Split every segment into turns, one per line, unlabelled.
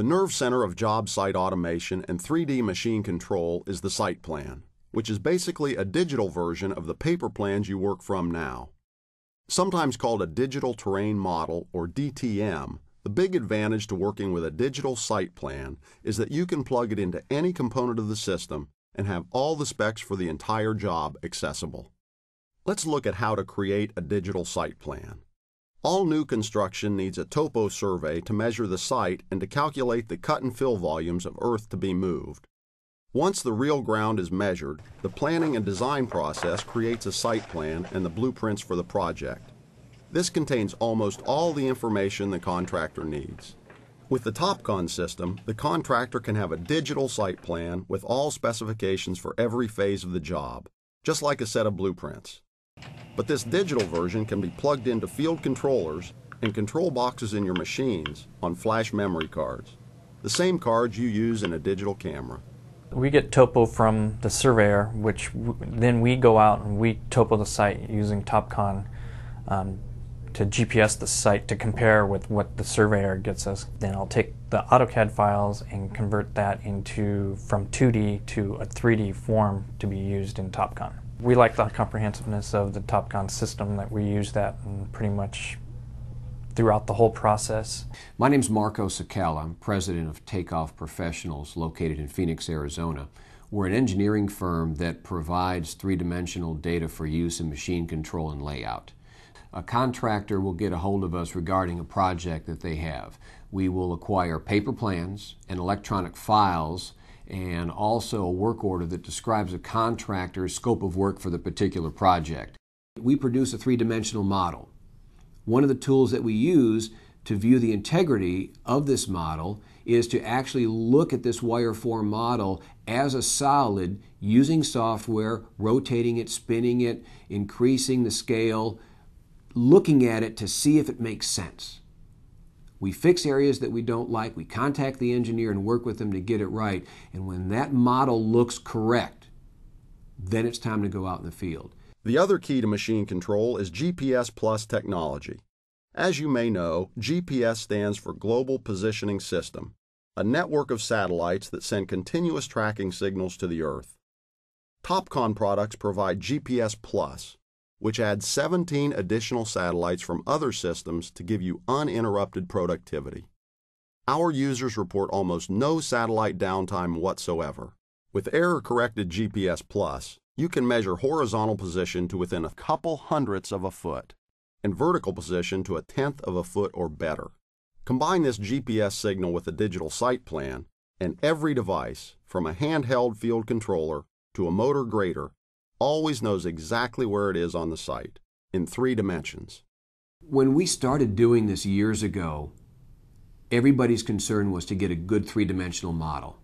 The nerve center of job site automation and 3D machine control is the site plan, which is basically a digital version of the paper plans you work from now. Sometimes called a digital terrain model or DTM, the big advantage to working with a digital site plan is that you can plug it into any component of the system and have all the specs for the entire job accessible. Let's look at how to create a digital site plan. All new construction needs a topo survey to measure the site and to calculate the cut and fill volumes of earth to be moved. Once the real ground is measured, the planning and design process creates a site plan and the blueprints for the project. This contains almost all the information the contractor needs. With the TopCon system, the contractor can have a digital site plan with all specifications for every phase of the job, just like a set of blueprints. But this digital version can be plugged into field controllers and control boxes in your machines on flash memory cards, the same cards you use in a digital camera.
We get topo from the surveyor, which then we go out and we topo the site using TopCon to GPS the site to compare with what the surveyor gets us. Then I'll take the AutoCAD files and convert that from 2D to a 3D form to be used in TopCon. We like the comprehensiveness of the TopCon system, that we use that pretty much throughout the whole process.
My name's Marco Sakell. I'm president of Takeoff Professionals located in Phoenix, Arizona. We're an engineering firm that provides three-dimensional data for use in machine control and layout. A contractor will get a hold of us regarding a project that they have. We will acquire paper plans and electronic files and also a work order that describes a contractor's scope of work for the particular project. We produce a three-dimensional model. One of the tools that we use to view the integrity of this model is to actually look at this wireform model as a solid using software, rotating it, spinning it, increasing the scale, looking at it to see if it makes sense. We fix areas that we don't like, we contact the engineer and work with them to get it right, and when that model looks correct, then it's time to go out in the field.
The other key to machine control is GPS Plus technology. As you may know, GPS stands for Global Positioning System, a network of satellites that send continuous tracking signals to the Earth. TopCon products provide GPS Plus, which adds 17 additional satellites from other systems to give you uninterrupted productivity. Our users report almost no satellite downtime whatsoever. With error-corrected GPS Plus, you can measure horizontal position to within a couple hundredths of a foot, and vertical position to a tenth of a foot or better. Combine this GPS signal with a digital site plan, and every device, from a handheld field controller to a motor grader, always knows exactly where it is on the site, in 3 dimensions.
When we started doing this years ago, everybody's concern was to get a good three-dimensional model.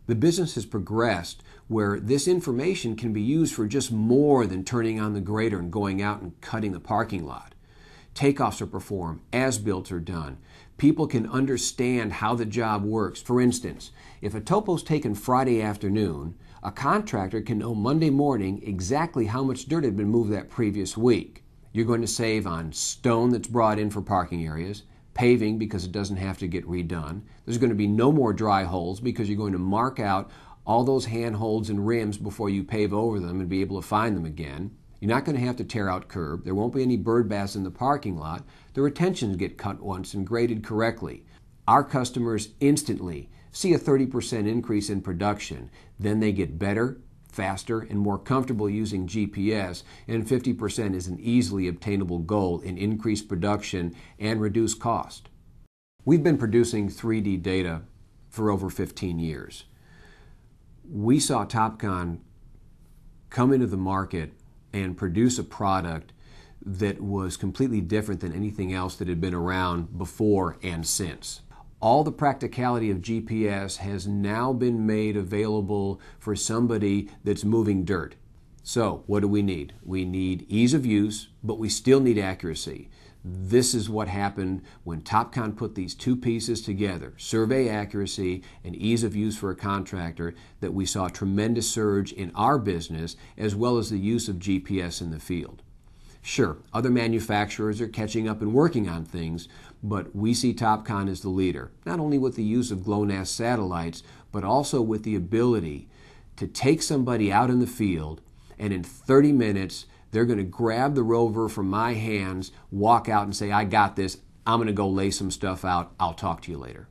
The business has progressed where this information can be used for just more than turning on the grader and going out and cutting the parking lot. Takeoffs are performed, as-builts are done. People can understand how the job works. For instance, if a topo's taken Friday afternoon, a contractor can know Monday morning exactly how much dirt had been moved that previous week. You're going to save on stone that's brought in for parking areas, paving because it doesn't have to get redone. There's going to be no more dry holes because you're going to mark out all those handholds and rims before you pave over them and be able to find them again. You're not going to have to tear out curb. There won't be any bird baths in the parking lot. The retentions get cut once and graded correctly. Our customers instantly see a 30% increase in production. Then they get better, faster, and more comfortable using GPS, and 50% is an easily obtainable goal in increased production and reduced cost. We've been producing 3D data for over 15 years. We saw TopCon come into the market and produce a product that was completely different than anything else that had been around before and since. All the practicality of GPS has now been made available for somebody that's moving dirt. So what do we need? We need ease of use, but we still need accuracy. This is what happened when TopCon put these two pieces together, survey accuracy and ease of use for a contractor, that we saw a tremendous surge in our business as well as the use of GPS in the field. Sure, other manufacturers are catching up and working on things, but we see Topcon as the leader, not only with the use of GLONASS satellites, but also with the ability to take somebody out in the field, and in 30 minutes, they're going to grab the rover from my hands, walk out and say, I got this, I'm going to go lay some stuff out, I'll talk to you later.